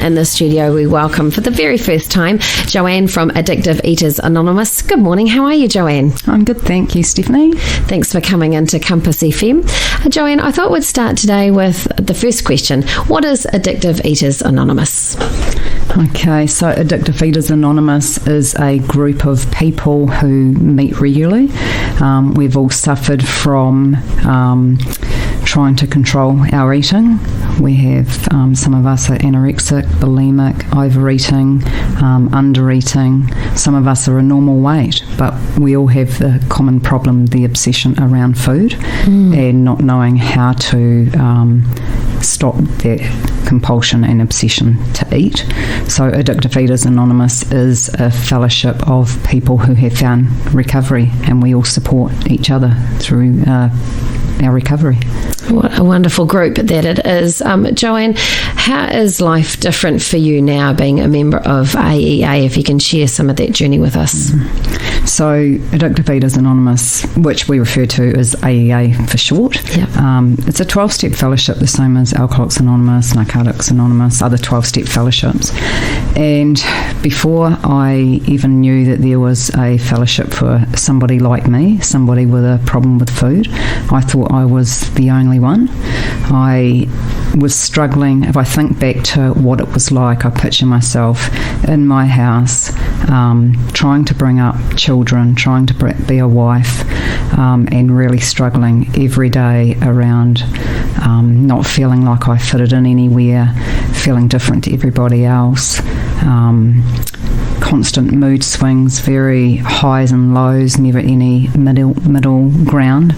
In the studio, we welcome for the very first time Joanne from Addictive Eaters Anonymous. Good morning. How are you, Joanne? I'm good, thank you, Stephanie. Thanks for coming into Compass FM. Joanne, I thought we'd start today with the first question. What is Addictive Eaters Anonymous? Okay, so Addictive Eaters Anonymous is a group of people who meet regularly. We've all suffered from trying to control our eating. We have some of us are anorexic, bulimic, overeating, undereating. Some of us are a normal weight, but we all have the common problem, the obsession around food and not knowing how to stop that compulsion and obsession to eat. So Addictive Eaters Anonymous is a fellowship of people who have found recovery, and we all support each other through our recovery. What a wonderful group that it is. Joanne, how is life different for you now being a member of AEA, if you can share some of that journey with us? So Addictive Eaters Anonymous, which we refer to as AEA for short, it's a 12-step fellowship, the same as Alcoholics Anonymous, Narcotics Anonymous, other 12-step fellowships. And before I even knew that there was a fellowship for somebody like me, somebody with a problem with food, I thought I was the only one. I was struggling. If I think back to what it was like, I picture myself in my house trying to bring up children, trying to be a wife, and really struggling every day around not feeling like I fitted in anywhere, feeling different to everybody else, constant mood swings, very highs and lows, never any middle ground.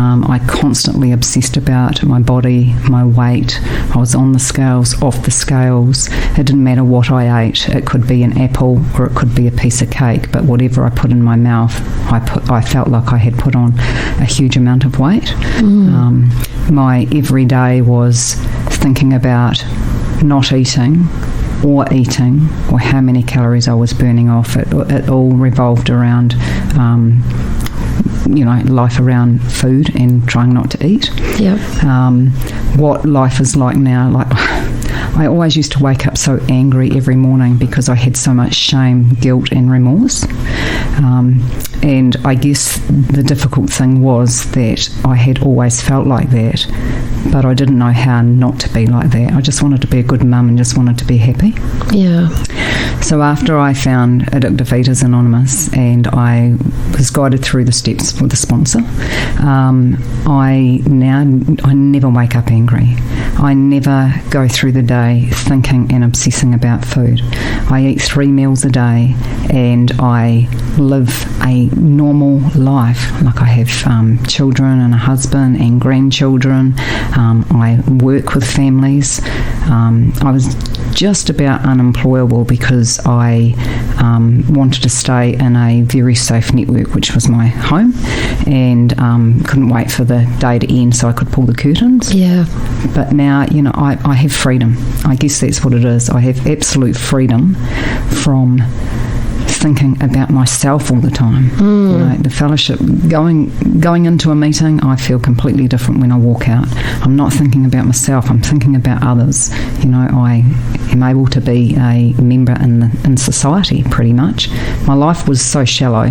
I constantly obsessed about my body, my weight. I was on the scales, off the scales. It didn't matter what I ate. It could be an apple or it could be a piece of cake, but whatever I put in my mouth, I felt like I had put on a huge amount of weight. My everyday was thinking about not eating or how many calories I was burning off. It all revolved around life around food and trying not to eat. What life is like now, I always used to wake up so angry every morning because I had so much shame, guilt and remorse. And I guess the difficult thing was that I had always felt like that, but I didn't know how not to be like that. I just wanted to be a good mum and just wanted to be happy. So after I found Addictive Eaters Anonymous and I was guided through the steps with a sponsor, I never wake up angry. I never go through the day thinking and obsessing about food. I eat 3 meals a day and I live a normal life. Like I have children and a husband and grandchildren. I work with families. I was just about unemployable because I wanted to stay in a very safe network, which was my home, and couldn't wait for the day to end so I could pull the curtains. But now, I have freedom. I guess that's what it is. I have absolute freedom from thinking about myself all the time. The fellowship, going into a meeting, I feel completely different when I walk out. I'm not thinking about myself, I'm thinking about others. I am able to be a member in society pretty much. My life was so shallow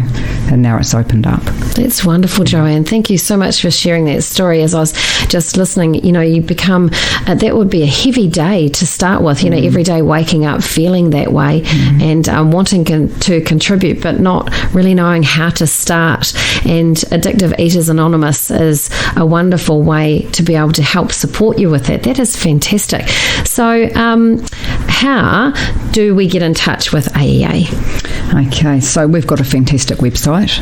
and now it's opened up. That's wonderful, Joanne. Thank you so much for sharing that story. As I was just listening, you become, that would be a heavy day to start with, every day waking up feeling that way and wanting to contribute but not really knowing how to start. And Addictive Eaters Anonymous is a wonderful way to be able to help support you with that. That is fantastic. So how do we get in touch with AEA? Okay, so we've got a fantastic website,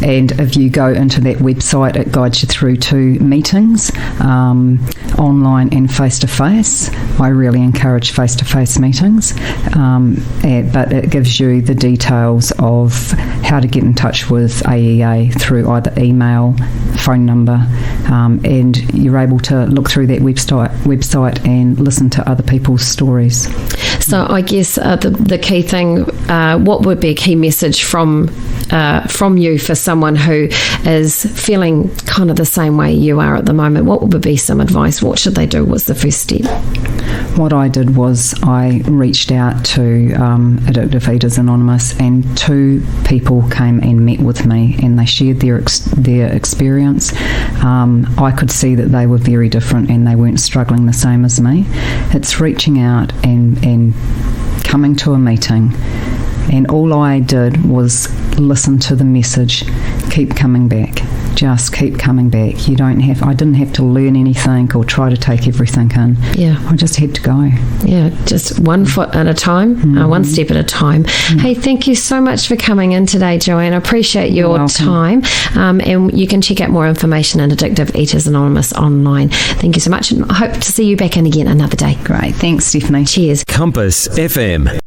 and if you go into that website, it guides you through to meetings, online and face-to-face. I really encourage face-to-face meetings, but it gives you the details of how to get in touch with AEA through either email, phone number, and you're able to look through that website and listen to other people's stories. So I guess the key thing, what would be a key message from from you for someone who is feeling kind of the same way you are at the moment? What would be some advice? What should they do? What's the first step? What I did was I reached out to Addictive Eaters Anonymous, and 2 people came and met with me, and they shared their experience. I could see that they were very different and they weren't struggling the same as me. It's reaching out and coming to a meeting, and all I did was listen to the message, keep coming back. Just keep coming back. I didn't have to learn anything or try to take everything in. Yeah. I just had to go. Yeah, just one foot at a time, one step at a time. Hey, thank you so much for coming in today, Joanne. I appreciate your time. And you can check out more information at Addictive Eaters Anonymous online. Thank you so much, and I hope to see you back in again another day. Great. Thanks, Stephanie. Cheers. Compass FM.